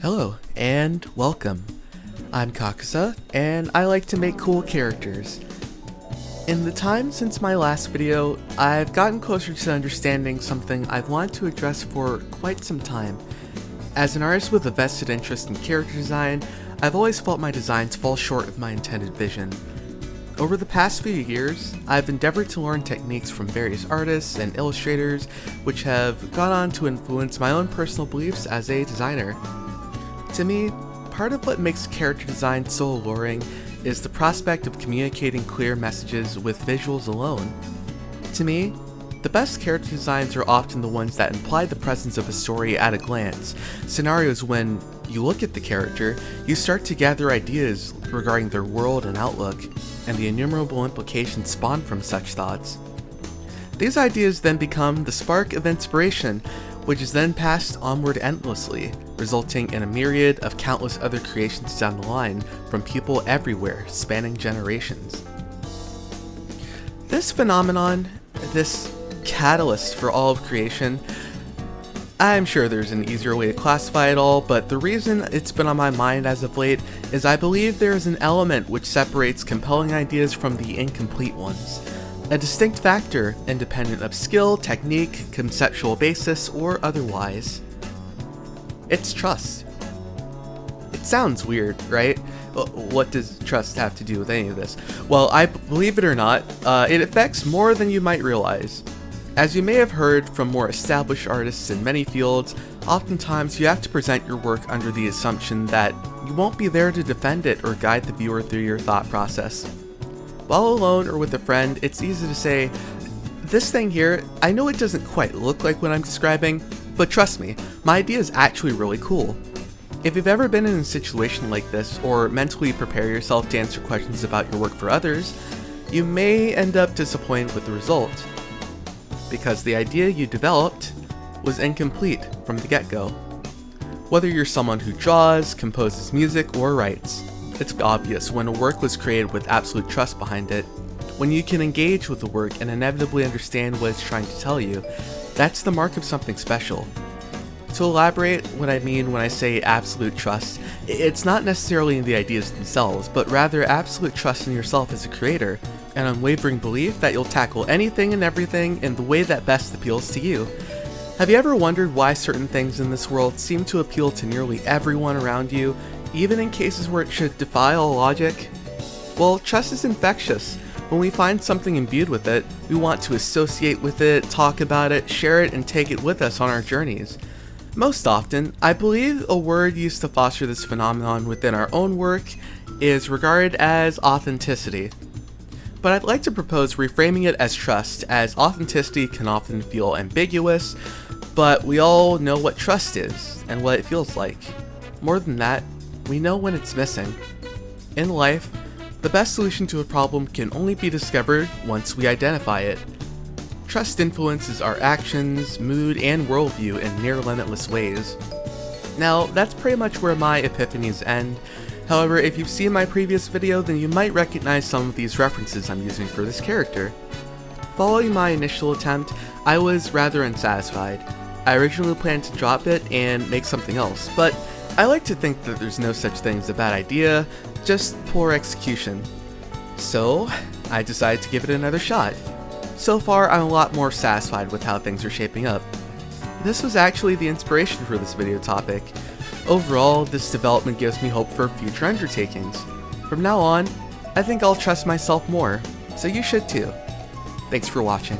Hello, and welcome. I'm Kakusa, and I like to make cool characters. In the time since my last video, I've gotten closer to understanding something I've wanted to address for quite some time. As an artist with a vested interest in character design, I've always felt my designs fall short of my intended vision. Over the past few years, I've endeavored to learn techniques from various artists and illustrators, which have gone on to influence my own personal beliefs as a designer. To me, part of what makes character design so alluring is the prospect of communicating clear messages with visuals alone. To me, the best character designs are often the ones that imply the presence of a story at a glance, scenarios when you look at the character, you start to gather ideas regarding their world and outlook, and the innumerable implications spawned from such thoughts. These ideas then become the spark of inspiration, which is then passed onward endlessly, resulting in a myriad of countless other creations down the line from people everywhere, spanning generations. This phenomenon, this catalyst for all of creation, I'm sure there's an easier way to classify it all, but the reason it's been on my mind as of late is I believe there is an element which separates compelling ideas from the incomplete ones. A distinct factor, independent of skill, technique, conceptual basis, or otherwise. It's trust. It sounds weird, right? What does trust have to do with any of this? Well, believe it or not, it affects more than you might realize. As you may have heard from more established artists in many fields, oftentimes you have to present your work under the assumption that you won't be there to defend it or guide the viewer through your thought process. While alone or with a friend, it's easy to say, this thing here, I know it doesn't quite look like what I'm describing, but trust me, my idea is actually really cool. If you've ever been in a situation like this, or mentally prepare yourself to answer questions about your work for others, you may end up disappointed with the result, because the idea you developed was incomplete from the get-go. Whether you're someone who draws, composes music, or writes, it's obvious when a work was created with absolute trust behind it. When you can engage with the work and inevitably understand what it's trying to tell you, that's the mark of something special. To elaborate what I mean when I say absolute trust, it's not necessarily in the ideas themselves, but rather absolute trust in yourself as a creator, an unwavering belief that you'll tackle anything and everything in the way that best appeals to you. Have you ever wondered why certain things in this world seem to appeal to nearly everyone around you, even in cases where it should defy all logic? Well, trust is infectious. When we find something imbued with it, we want to associate with it, talk about it, share it, and take it with us on our journeys. Most often, I believe a word used to foster this phenomenon within our own work is regarded as authenticity. But I'd like to propose reframing it as trust, as authenticity can often feel ambiguous, but we all know what trust is and what it feels like. More than that, we know when it's missing. In life, the best solution to a problem can only be discovered once we identify it. Trust influences our actions, mood, and worldview in near limitless ways. Now, that's pretty much where my epiphanies end. However, if you've seen my previous video, then you might recognize some of these references I'm using for this character. Following my initial attempt, I was rather unsatisfied. I originally planned to drop it and make something else, but I like to think that there's no such thing as a bad idea, just poor execution. So, I decided to give it another shot. So far, I'm a lot more satisfied with how things are shaping up. This was actually the inspiration for this video topic. Overall, this development gives me hope for future undertakings. From now on, I think I'll trust myself more, so you should too. Thanks for watching.